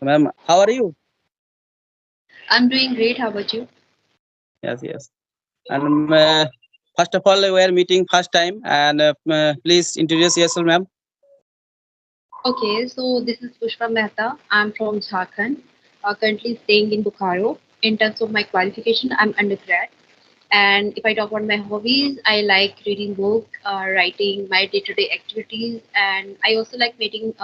Ma'am, how are you? I'm doing great. How about you? Yes, yes. And first of all, we are meeting first time, and please introduce yourself, ma'am. Okay, so this is Pushpa Mehta. I'm from Jharkhand, currently staying in Bokaro. In terms of my qualification, I'm undergrad. And if I talk about my hobbies, I like reading book, writing my day-to-day activities, and I also like making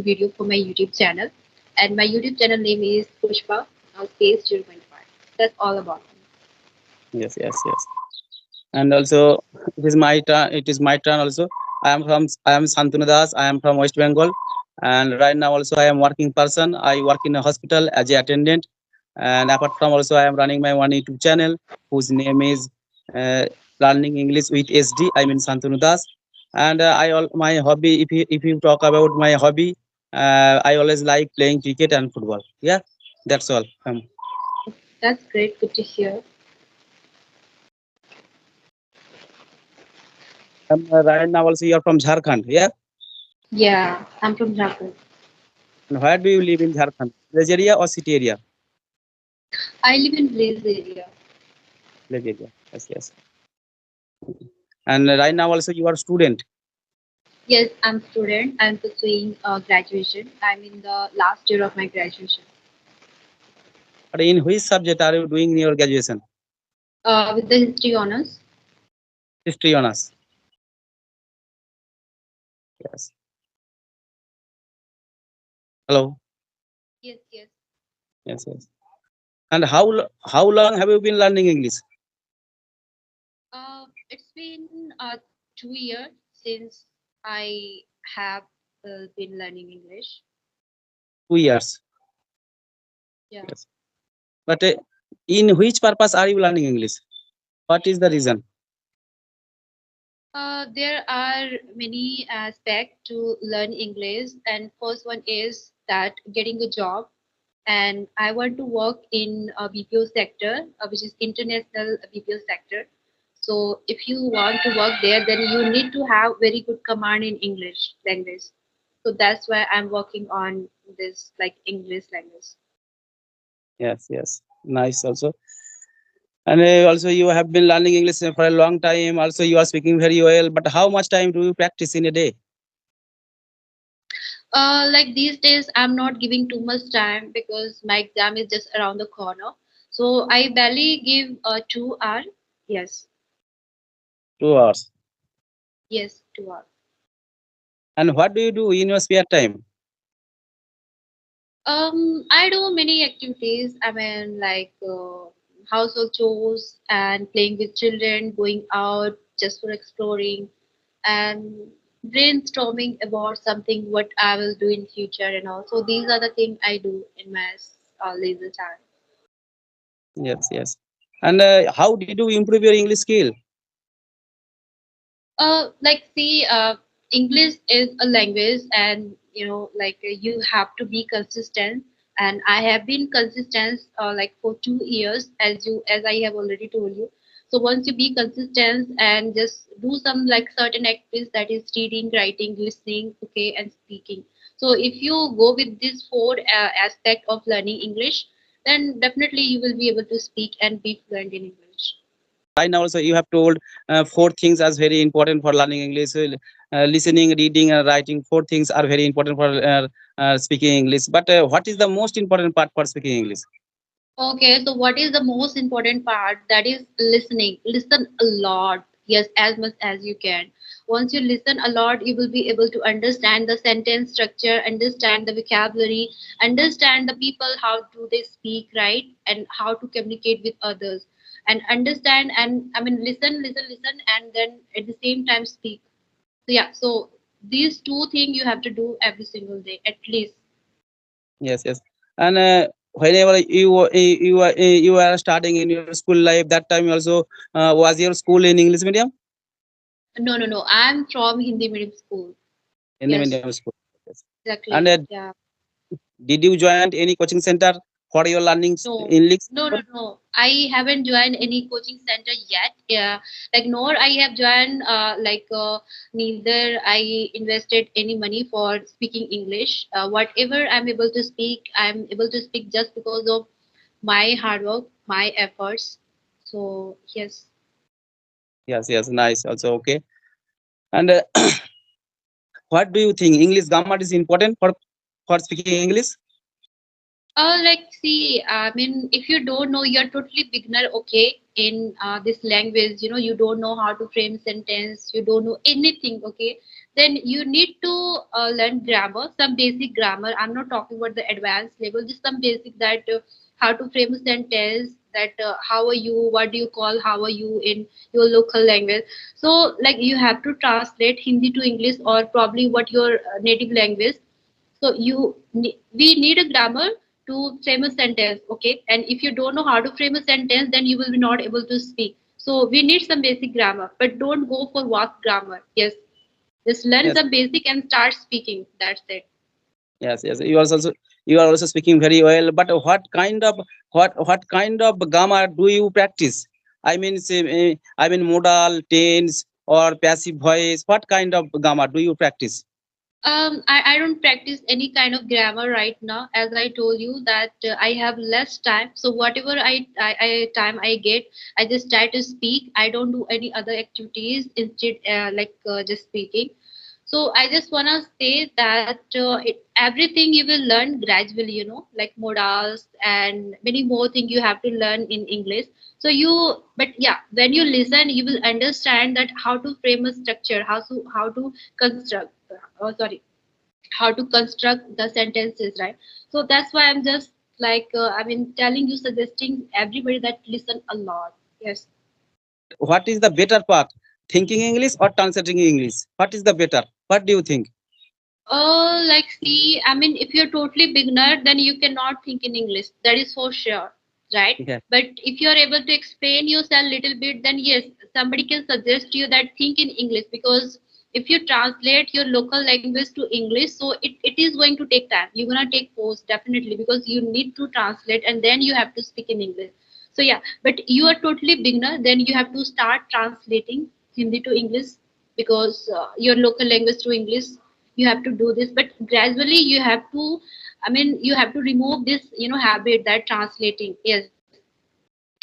video for my YouTube channel. And my YouTube channel name is Pushpa Space 0.5. That's all about me. Yes, yes, yes. And also, it is my turn. It is my turn also. I am Santanu Das. I am from West Bengal, and right now also I am working person. I work in a hospital as a attendant, and apart from also I am running my one YouTube channel whose name is uh, Learning English with SD. I mean Santanu Das, and my hobby. If you talk about my hobby, I always like playing cricket and football. Yeah, that's all. That's great. Good to hear. Right now also you are from Jharkhand. Yeah. Yeah, I'm from Jharkhand. And where do you live in Jharkhand? Village area or city area? I live in village area. Village area. Yes, yes. And right now also you are student. Yes, I'm student. I'm pursuing graduation. I'm in the last year of my graduation. But in which subject are you doing your graduation? With the history honors. History honors. Yes. Hello. Yes, yes. Yes, yes. And how long have you been learning English? It's been 2 years since I have been learning English. 2 years. Yeah. Yes. But in which purpose are you learning English? What is the reason? There are many aspects to learn English, and first one is that getting a job. And I want to work in a BPO sector, which is international BPO sector. So if you want to work there, then you need to have very good command in English language. So that's why I'm working on this like English language. Yes, yes. Nice also. And also you have been learning English for a long time. Also you are speaking very well. But how much time do you practice in a day? Like these days, I'm not giving too much time because my exam is just around the corner. So I barely give 2 hours. Yes, 2 hours. yes, 2 hours. And what do you do in your spare time? I do many activities. I mean, like household chores and playing with children, going out just for exploring, and brainstorming about something what I will do in future and all. So these are the things I do in my leisure time. Yes, yes. And how did you improve your English skill? Like see, English is a language, and like you have to be consistent. And I have been consistent, like for 2 years, as I have already told you. So once you be consistent and just do some like certain activities, that is reading, writing, listening, okay, and speaking. So if you go with this four aspect of learning English, then definitely you will be able to speak and be fluent in English. Right now also you have told four things as very important for learning English. Listening, reading, and writing. Four things are very important for speaking English. But what is the most important part for speaking English? Okay, so what is the most important part? That is listening. Listen a lot. Yes, as much as you can. Once you listen a lot, you will be able to understand the sentence structure, understand the vocabulary, understand the people, how do they speak, right? And how to communicate with others. And understand and I mean listen, and then at the same time speak. So yeah, so these two things you have to do every single day, at least. Yes, yes. And whenever you are starting in your school life, that time also was your school in English medium? No, no, no. I'm from Hindi medium school. Hindi Yes. medium school. Yes. And Exactly. Yeah. did you join any coaching center? for your learning No, English? no. I haven't joined any coaching center yet. Yeah, like nor I have joined neither I invested any money for speaking English. Whatever I'm able to speak, I'm able to speak just because of my hard work, my efforts. So yes. Yes, yes, nice. Also, okay. And what do you think? English grammar is important for speaking English? See, I mean, if you don't know, you're totally beginner, okay, in this language, you don't know how to frame sentence, you don't know anything, okay, then you need to learn grammar, some basic grammar. I'm not talking about the advanced level, just some basic that how to frame a sentence, that how are you, what do you call, how are you in your local language. So, like, you have to translate Hindi to English or probably what your native language. So we need a grammar to frame a sentence, okay? And if you don't know how to frame a sentence, then you will be not able to speak. So we need some basic grammar, but don't go for vast grammar. Yes, just learn Yes, some basic and start speaking. That's it. yes, yes. You are also speaking very well. But what kind of grammar do you practice? I mean, say, I mean, modal, tense, or passive voice. What kind of grammar do you practice? I don't practice any kind of grammar right now. As I told you that I have less time. So whatever I time I get, I just try to speak. I don't do any other activities instead, just speaking. So I just wanna say that everything you will learn gradually, like modals and many more things you have to learn in English. But yeah, when you listen, you will understand that how to frame a structure, how to construct. Sorry, how to construct the sentences, right? So that's why I'm just telling you, suggesting everybody that listen a lot. Yes. But what is the better part? Thinking English or translating English? What is the better? What do you think? See, I mean, if you're totally beginner, then you cannot think in English. That is for sure, right? Yeah. But if you're able to explain yourself a little bit, then yes, somebody can suggest you that think in English, because if you translate your local language to English, so it is going to take time. You're gonna take pause definitely, because you need to translate and then you have to speak in English. So yeah, but you are totally beginner, then you have to start translating Hindi to English, because your local language to English, you have to do this. But gradually you have to, you have to remove this habit that translating. Yes,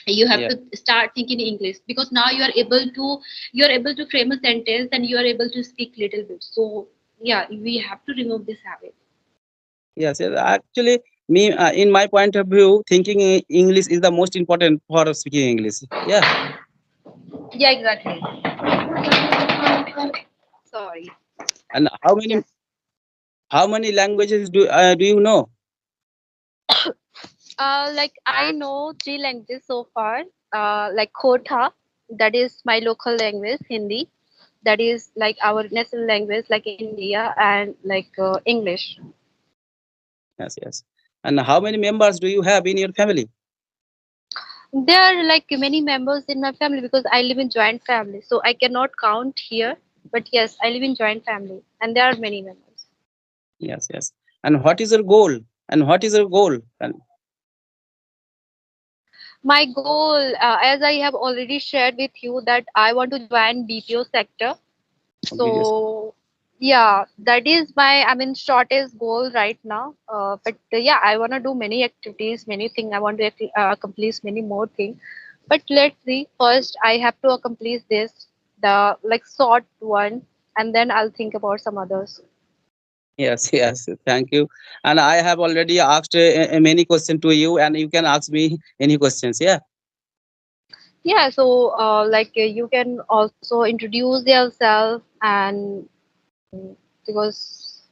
you have to Yeah. start thinking English, because now you are able to frame a sentence and you are able to speak little bit. So yeah, we have to remove this habit. Yes, yes. Actually, in my point of view, thinking English is the most important for speaking English. Yeah. Yeah, exactly. Sorry. And Yes. how many languages do you know? Like I know three languages so far. Like Kotha, that is my local language, Hindi. That is like our national language, like in India, and like English. Yes, yes. And how many members do you have in your family? There are like many members in my family, because I live in joint family, so I cannot count here. But yes, I live in joint family, and there are many members. Yes, yes. And what is your goal? And what is your goal? And My goal, as I have already shared with you, that I want to join BPO sector. videos. So yeah, that is my, shortest goal right now. But yeah, I want to do many activities, many things. I want to accomplish many more things. But let's see. First, I have to accomplish this, the like short one, and then I'll think about some others. Yes, yes. Thank you. And I have already asked many questions to you, and you can ask me any questions. Yeah. Yeah. So you can also introduce yourself, and because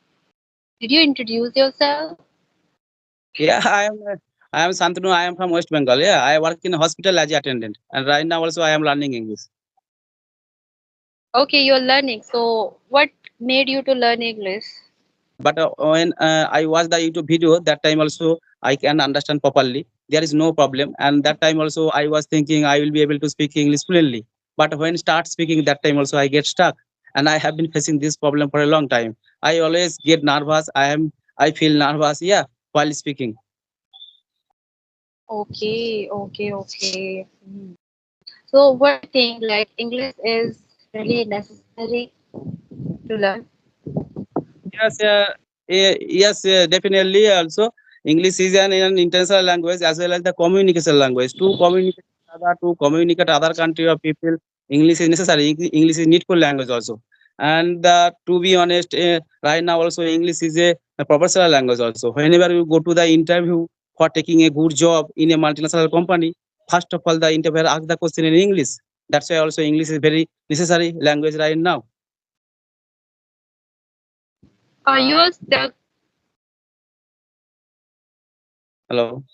did you introduce yourself? Yeah, I am Santanu. I am from West Bengal. Yeah, I work in a hospital as a attendant, and right now also I am learning English. Okay, you're learning. So what made you to learn English? But when I watch the YouTube video, that time also I can understand properly. There is no problem. And that time also I was thinking I will be able to speak English fluently. But when start speaking, that time also I get stuck. And I have been facing this problem for a long time. I always get nervous. I feel nervous. Yeah, while speaking. Okay, okay, okay. So what do you think? Like English is really necessary to learn? Yes, yes, definitely. Also, English is an international language as well as the communication language. To communicate other country or people, English is necessary. English is needful language also. And to be honest, right now also English is a professional language also. Whenever you go to the interview for taking a good job in a multinational company, first of all the interviewer asks the question in English. That's why also English is very necessary language right now. You are stuck. Hello.